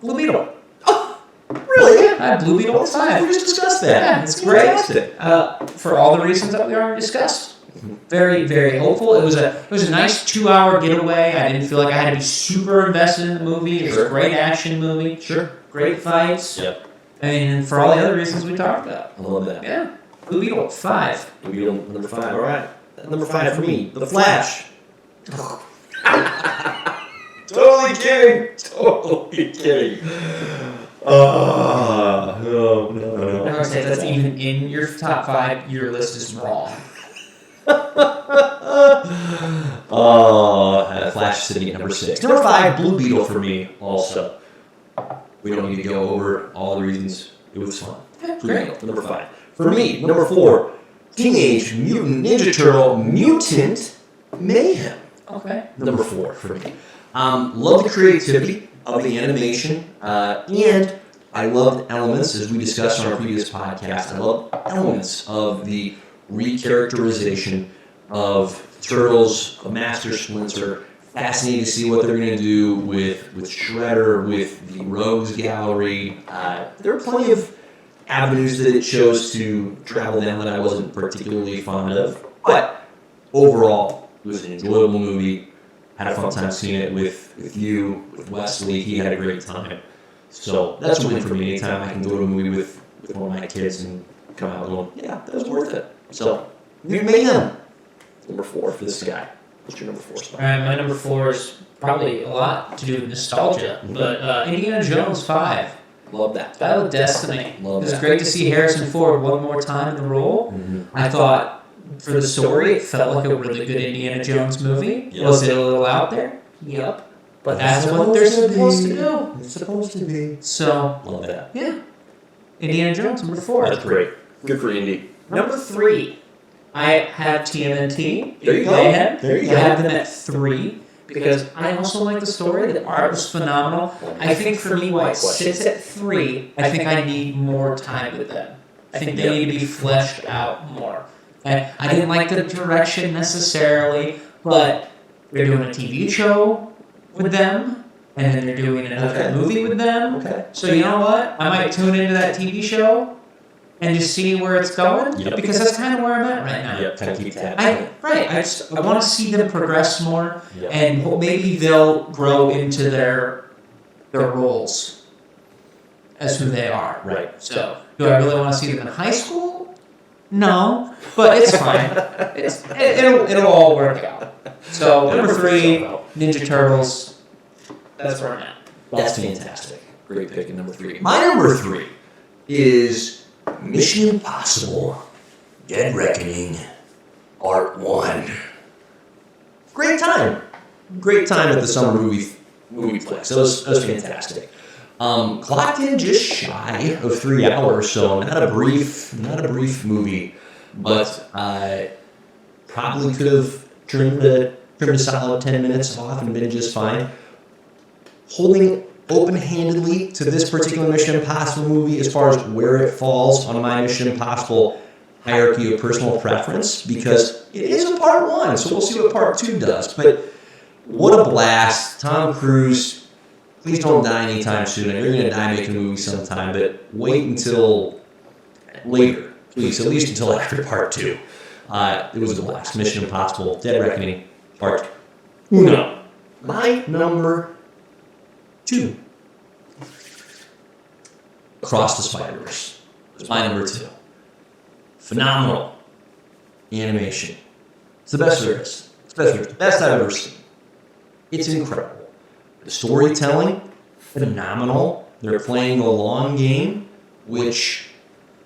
Blue Beetle. Really? I have Blue Beetle at 5. We just discussed that. Yeah, it's great. Fantastic. For all the reasons that we already discussed. Very, very hopeful. It was a nice 2-hour getaway. I didn't feel like I had to be super invested in the movie. It was a great action movie. Sure. Great fights. Yep. And for all the other reasons we talked about. I love that. Yeah. Blue Beetle, 5. Blue Beetle, number 5. All right. Number 5 for me, The Flash. Totally kidding. No. I would say if that's even in your top 5, your list is wrong. Flash sitting at number 6. Number 5, Blue Beetle for me also. We don't need to go over all the reasons. It was fun. Yeah, Blue great. Beetle, number 5. For me, number 4, Teenage Mutant Ninja Turtle Mutant Mayhem. Okay. Number 4 for me. Love the creativity of the animation and I loved elements, as we discussed on our previous podcast, I loved elements of the recharacterization of Turtles, of Master Splinter. Fascinating to see what they're going to do with Shredder, with the Rogues Gallery. There are plenty of avenues that it chose to travel down that I wasn't particularly fond of. But overall, it was an enjoyable movie. Had a fun time seeing it with you, with Wesley. He had a great time. So that's a win for me. Anytime I can go to a movie with one of my kids and come out going, yeah, that was worth it. So, Mutant Mayhem. Number 4 for this guy. What's your number 4 spot? All right, my number 4 is probably a lot to do with nostalgia, but Indiana Jones 5. Love that. Battle of Destiny. Love It was that. great to see Harrison Ford one more time in the role. I thought for the story, it felt like a really good Indiana Jones movie. Yes. Was it a little out there? Yep. But that's what they're supposed to do. It's supposed to be. So, Love that. yeah. Indiana Jones, number 4. That's great. Good for Indy. Number 3, I have TMNT. There you go. Mayhem. There you I go. have them at 3 because I also like the story. The art was phenomenal. I think for me, why it sits at 3, I think I need more time with them. I think they need to be fleshed out more. And I didn't like the direction necessarily, but they're doing a TV show with them, and then they're doing another movie with them. Okay. So you know what? I might tune into that TV show and just see where it's going, Yep. because that's kind of where I'm at right now. Yep, kind of keep tabs. I want to see them progress more, Yep. and maybe they'll grow into their roles as who they are. Right. So, do I really want to see them in high school? No, but it's fine. It'll all work out. So, number 3, Ninja Turtles. That's where I'm at. That's fantastic. Great pick at number 3. My number 3 is Mission Impossible Dead Reckoning Part 1. Great time. Great time at the summer movie-plex. That was fantastic. Clocked in just shy of 3 hours, so not a brief movie, but probably could have trimmed a solid 10 minutes off and been just fine. Holding open-handedly to this particular Mission Impossible movie as far as where it falls on my Mission Impossible hierarchy of personal preference, because it is a Part 1, so we'll see what Part 2 does. But what a blast. Tom Cruise, please don't die anytime soon. You're going to die making a movie sometime, but wait until later, please, at least until after Part 2. It was a blast. Mission Impossible Dead Reckoning Part 1. My number 2. Across the Spider-Verse. It's my number 2. Phenomenal animation. It's the best there is. It's the best I've ever seen. It's incredible. The storytelling, phenomenal. They're playing the long game, which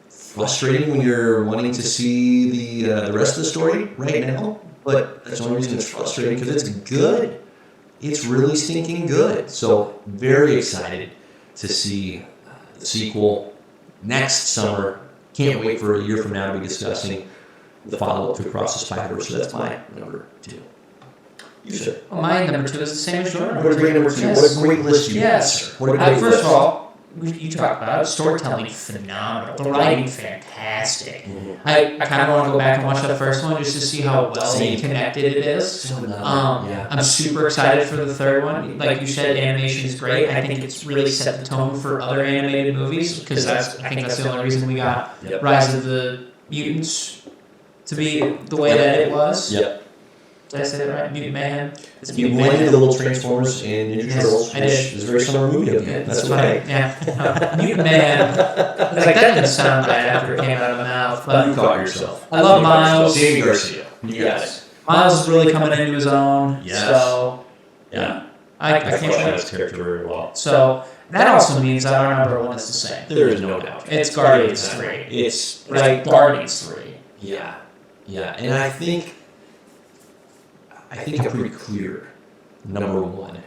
frustrating when you're wanting to see the rest of the story right now. But that's the only reason it's frustrating, because it's good. It's really stinking good. So very excited to see the sequel next summer. Can't wait for a year from now to be discussing the follow-up to Across the Spider-Verse. So that's my number 2. You, sir. Well, my number 2 is the same as your number 2. What a great number 2. Yes. What a great list you have, Yes. sir. What a great First list. of all, you talk about storytelling, phenomenal. The writing, fantastic. Mm-hmm. I kind of want to go back and watch the first one just to see how well connected it is. Yeah. I'm super excited for the third one. Like you said, animation is great. I think it's really set the tone for other animated movies, because I think that's the only reason we got Yep. Rise of the Mutants to be the way that it was. Yep. Did I say that right? Mutant Mayhem? It's You Mutant blended Mayhem. the little Transformers and Ninja Yes, Turtles, I which did. is a very summer movie of you. That's funny. okay. Yeah. Mutant Mayhem. I was like, that didn't sound right after it came out of my mouth. But You caught yourself. I love Miles. Jamiee Garcia. You got it. Miles is really coming into his own. Yes. So, Yeah. I I can't that wait. his character very well. So, that also means that our number 1 is the same. There is no doubt. It's Guardians 3. It's Right? Guardians 3. Yeah. Yeah. And I think a pretty clear number 1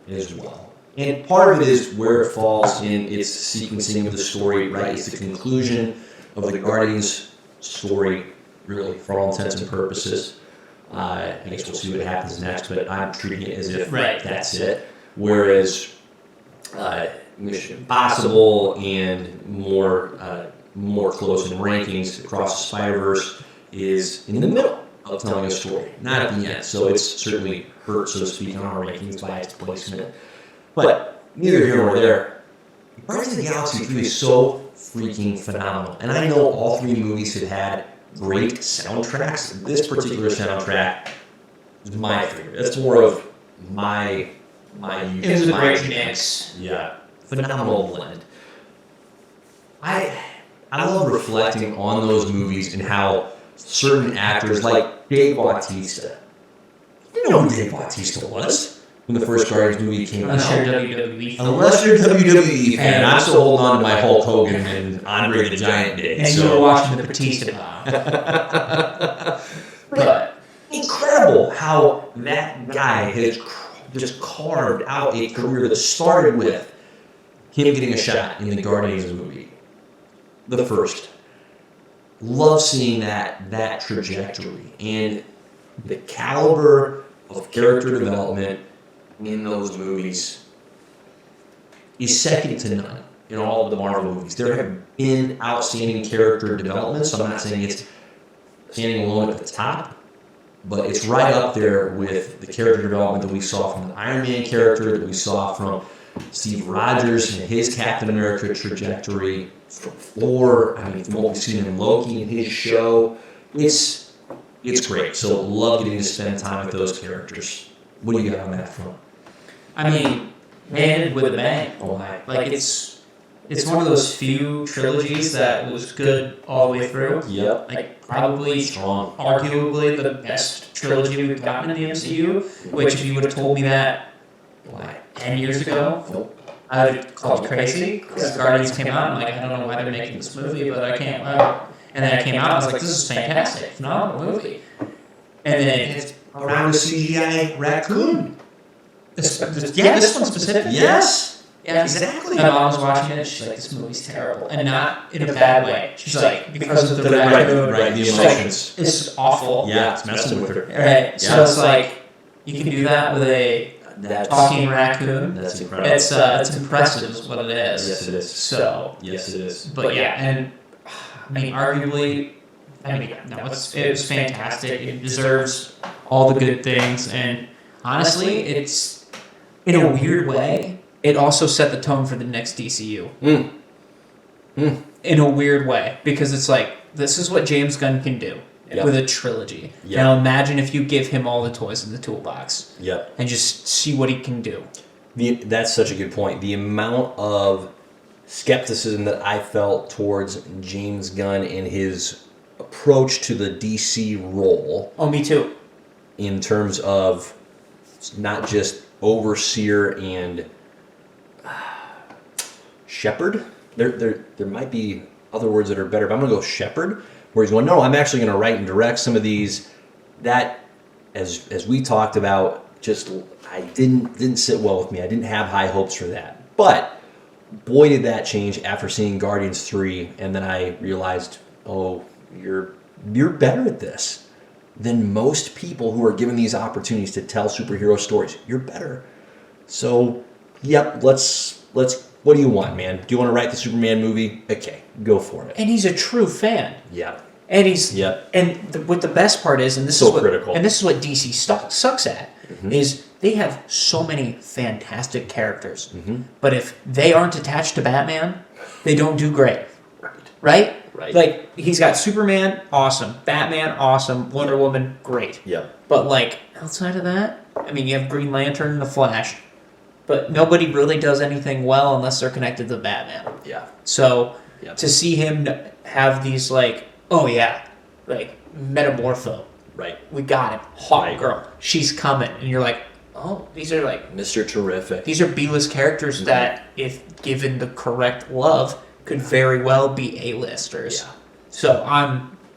as well. And part of it is where it falls in its sequencing of the story, right? It's the conclusion of the Guardians story, really, for all intents and purposes. I guess we'll see what happens next, but I'm treating it as if Right. that's it. Whereas Mission Impossible and more close in rankings, Across the Spider-Verse is in the middle of telling a story, not at the end. So it's certainly hurt, so to speak, on our rankings by its placement. But neither here nor there. Guardians of the Galaxy 3 is so freaking phenomenal. And I know all three movies have had great soundtracks. This particular soundtrack is my favorite. It's more of my it was a great mix. Yeah. Phenomenal blend. I love reflecting on those movies and how certain actors like Dave Bautista. You know who Dave Bautista was when the first Guardians movie came out. Unless you're a WWE fan. I'm still holding on to my Hulk Hogan and Andre the Giant days. And you were watching the Batista bomb. But incredible how that guy has just carved out a career that started with him getting a shot in the Guardians movie. The first. Love seeing that trajectory and the caliber of character development in those movies is second to none in all of the Marvel movies. There have been outstanding character developments, so I'm not saying it's standing alone at the top, but it's right up there with the character development that we saw from the Iron Man character, that we saw from Steve Rogers and his Captain America trajectory, from Thor, from what we've seen in Loki and his show. It's great. So love getting to spend time with those characters. What do you got on that front? Man with a bang. Oh my. Like it's one of those few trilogies that was good all the way through. Yep. Like probably strong. Arguably the best trilogy we've gotten in the MCU, which if you would have told me that 10 years ago, Nope. I would have called crazy because Guardians came out. I'm like, I don't know why they're making this movie, but I can't. And then it came out. I was like, this is fantastic, phenomenal movie. And then it's Around a CGI raccoon. this one specifically. Yes. Yeah, exactly. My mom was watching it. She's like, "This movie's terrible," and not in a bad way. She's like, because of the raccoon. Right, the She's emotions. like, "This is awful." Yeah, it's messing with her. Right. So it's like you can do that with a talking raccoon. That's incredible. It's impressive, is what it is. Yes, it is. So Yes, it is. but yeah, and arguably, it was fantastic. It deserves all the good things, and honestly, it's in a weird way. It also set the tone for the next DCU. In a weird way, because it's like this is what James Gunn can do with a trilogy. Yep. Now imagine if you give him all the toys in the toolbox. Yep. And just see what he can do. That's such a good point. The amount of skepticism that I felt towards James Gunn and his approach to the DC role. Oh, me too. In terms of not just overseer and shepherd. There might be other words that are better, but I'm going to go shepherd, where he's going, no, I'm actually going to write and direct some of these. That, as we talked about, just I didn't sit well with me. I didn't have high hopes for that. But boy, did that change after seeing Guardians 3, and then I realized, oh, you're better at this than most people who are given these opportunities to tell superhero stories. You're better. So, yep, let's. What do you want, man? Do you want to write the Superman movie? Okay, go for it. And he's a true fan. Yeah. And he's what the best part is, and this is what critical. And this is what DC sucks at, is they have so many fantastic characters, but if they aren't attached to Batman, they don't do great. Right. Like he's got Superman, awesome. Batman, awesome. Wonder Woman, great. Yeah. But like outside of that, you have Green Lantern and the Flash. But nobody really does anything well unless they're connected to Batman. Yeah. So to see him have these Metamorpho. Right. We got him. Hot girl. She's coming. And you're like, oh, these are like... Mr. Terrific. These are B-list characters that, if given the correct love, could very well be A-listers. Yeah. So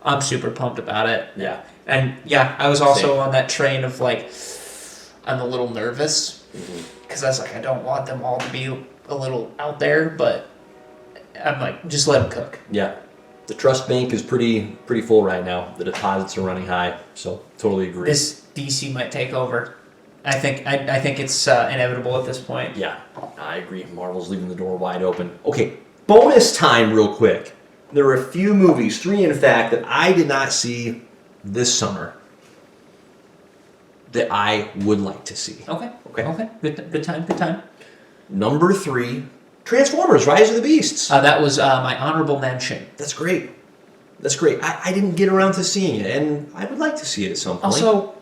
I'm super pumped about it. Yeah. And I was also on that train of I'm a little nervous. Because I was like, I don't want them all to be a little out there, but I'm like, just let them cook. Yeah. The trust bank is pretty full right now. The deposits are running high, so totally agree. This DC might take over I think it's inevitable at this point. Yeah, I agree. Marvel's leaving the door wide open. Okay, bonus time real quick. There are a few movies, 3 in fact, that I did not see this summer that I would like to see. Okay. Good time. Number 3, Transformers: Rise of the Beasts. That was my honorable mention. That's great. I didn't get around to seeing it, and I would like to see it at some point. Also,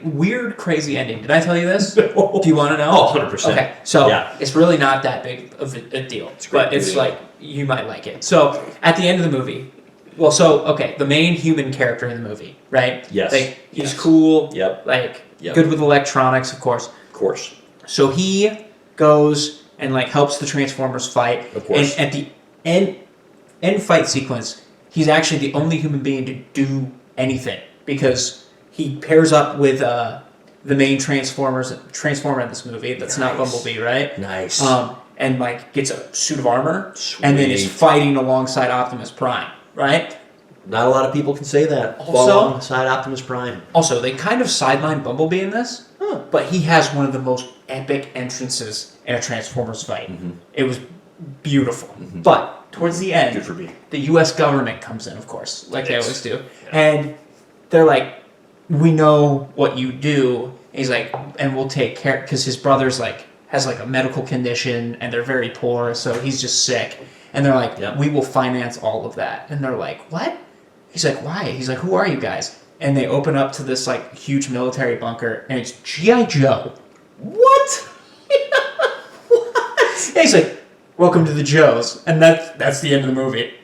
weird, crazy ending. Did I tell you this? No. Do you want to know? Oh, 100%. Okay, so it's really not that big of a deal, but it's like, you might like it. So, at the end of the movie, the main human character in the movie, right? Yes. Like, he's cool. Yep. Like, good with electronics, of course. Of course. So, he goes and, like, helps the Transformers fight. Of course. And at the end fight sequence, he's actually the only human being to do anything, because he pairs up with the main Transformer in this movie. That's not Bumblebee, right? Nice. And like gets a suit of armor, Sweet. and then is fighting alongside Optimus Prime, right? Not a lot of people can say that. Also, alongside Optimus Prime. Also, they kind of sideline Bumblebee in this, but he has one of the most epic entrances in a Transformers fight. Mm-hmm. It was beautiful. Mm-hmm. But towards the end, Good for me. the U.S. government comes in, of course, like they always do, Yeah. and they're like, "We know what you do." And he's like, "And we'll take care," because his brother's like has like a medical condition, and they're very poor, so he's just sick. And they're like, "We will finance all of that." And they're like, "What?" He's like, "Why?" He's like, "Who are you guys?" And they open up to this like huge military bunker, and it's G.I. Joe. What? What? And he's like, "Welcome to the Joes," and that's the end of the movie.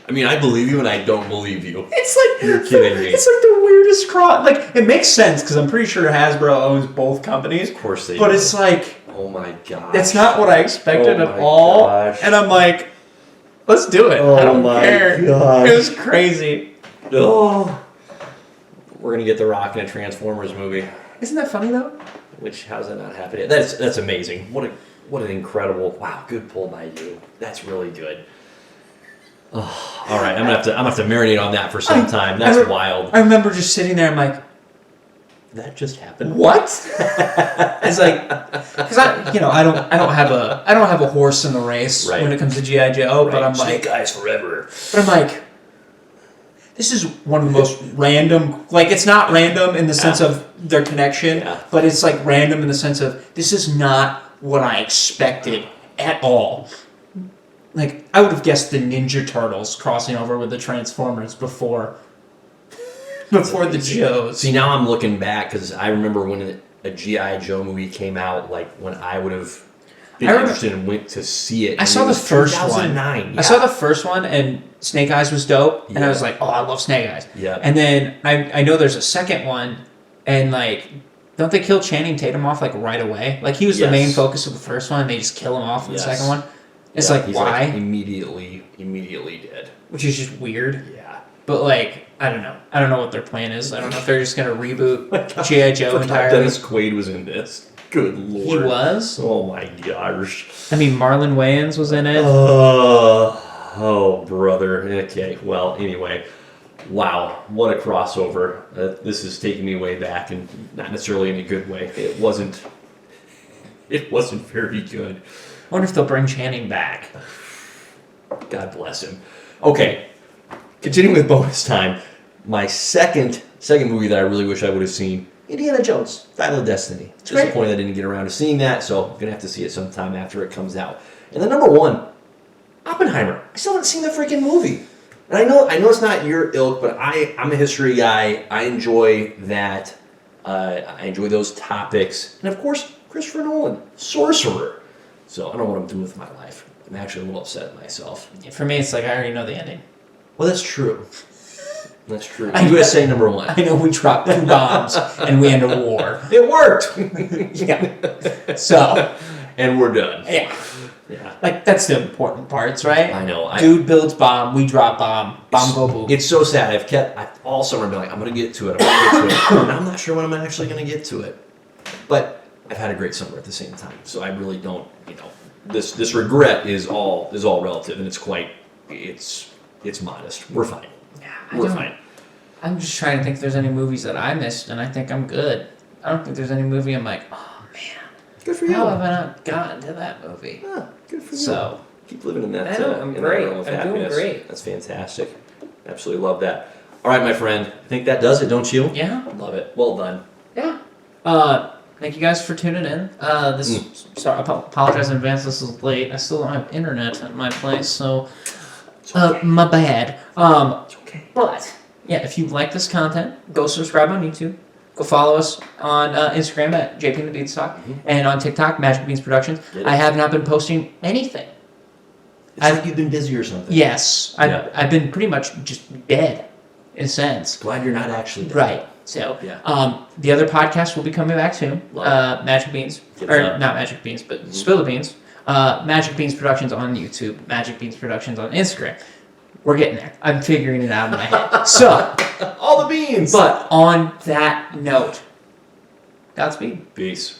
I mean, I believe you and I don't believe you. It's like, you're kidding me. It's like the weirdest cross. Like, it makes sense because I'm pretty sure Hasbro owns both companies. Of course they do. But it's like, oh my gosh. That's not what I expected at all. Gosh. And I'm like, let's do it. I don't care. Gosh. It was crazy. Oh. We're gonna get The Rock in a Transformers movie. Isn't that funny though? Which, how's that not happening? That's amazing. What an incredible, wow, good pull by you. That's really good. Oh, all right, I'm gonna have to marinate on that for some time. That's wild. I remember just sitting there. I'm like, that just happened. What? It's like, because I don't have a horse in the race when it comes to G.I. Joe, but I'm like, Snake Eyes forever. But I'm like, this is one of the most random. Like, it's not random in the sense of their connection, but it's like random in the sense of this is not what I expected at all. Like, I would have guessed the Ninja Turtles crossing over with the Transformers before the Joes. See, now I'm looking back because I remember when a G.I. Joe movie came out, like when I would have been interested and went to see it. I saw the first one. 2009. Yeah. I saw the first one, and Snake Eyes was dope, and I was like, oh, I love Snake Eyes. Yeah. And then I know there's a second one, and like, don't they kill Channing Tatum off like right away? Like, he was the main focus of the first one, and they just kill him off in the second one. It's like, he's why? Like immediately dead. Which is just weird. Yeah. But like, I don't know. I don't know what their plan is. I don't know if they're just gonna reboot G.I. Joe entirely. Dennis Quaid was in this. Good lord. He was? Oh my gosh. I mean, Marlon Wayans was in it. Oh, brother. Okay. Well, anyway. Wow. What a crossover. This is taking me way back, and not necessarily in a good way. It wasn't very good. I wonder if they'll bring Channing back. God bless him. Okay, continuing with bonus time. My second movie that I really wish I would have seen, Indiana Jones, Battle of Destiny. Disappointed I didn't get around to seeing that, so I'm going to have to see it sometime after it comes out. And then number 1, Oppenheimer. I still haven't seen the freaking movie. And I know it's not your ilk, but I'm a history guy. I enjoy that. I enjoy those topics. And of course, Christopher Nolan, Sorcerer. So I don't know what I'm doing with my life. I'm actually a little upset at myself. For me, it's like I already know the ending. Well, that's true. That's true. USA number 1. I know we dropped 2 bombs and we end a war. It worked. Yeah. So. And we're done. Yeah. Like, that's the important parts, right? I know. Dude builds bomb, we drop bomb go boom. It's so sad. I've all summer been like, I'm going to get to it. And I'm not sure when I'm actually going to get to it. But I've had a great summer at the same time. So I really don't, this regret is all relative, and it's modest. We're fine. Yeah, We're fine. I'm just trying to think if there's any movies that I missed, and I think I'm good. I don't think there's any movie I'm like, oh man, good for you. How have I not gotten to that movie? Good for you. So keep living in that. I know, I'm great. Realm of I'm happiness. doing great. That's fantastic. Absolutely love that. All right, my friend. I think that does it, don't you? Yeah. Love it. Well done. Yeah. Thank you guys for tuning in. Sorry, I apologize in advance. This is late. I still don't have internet at my place, so my bad. It's okay. But yeah, if you like this content, go subscribe on YouTube. Go follow us on Instagram at JP and the Beanstalk, and on TikTok, Magic Beans Productions. I have not been posting anything. It's like you've been busy or something. Yes, I've been pretty much just dead, in a sense. Glad you're not actually dead. Right. So, the other podcast will be coming back soon. Magic Beans, not Magic Beans, but Spill the Beans. Magic Beans Productions on YouTube. Magic Beans Productions on Instagram. We're getting there. I'm figuring it out in my head. So, all the beans. But on that note, Godspeed. Peace.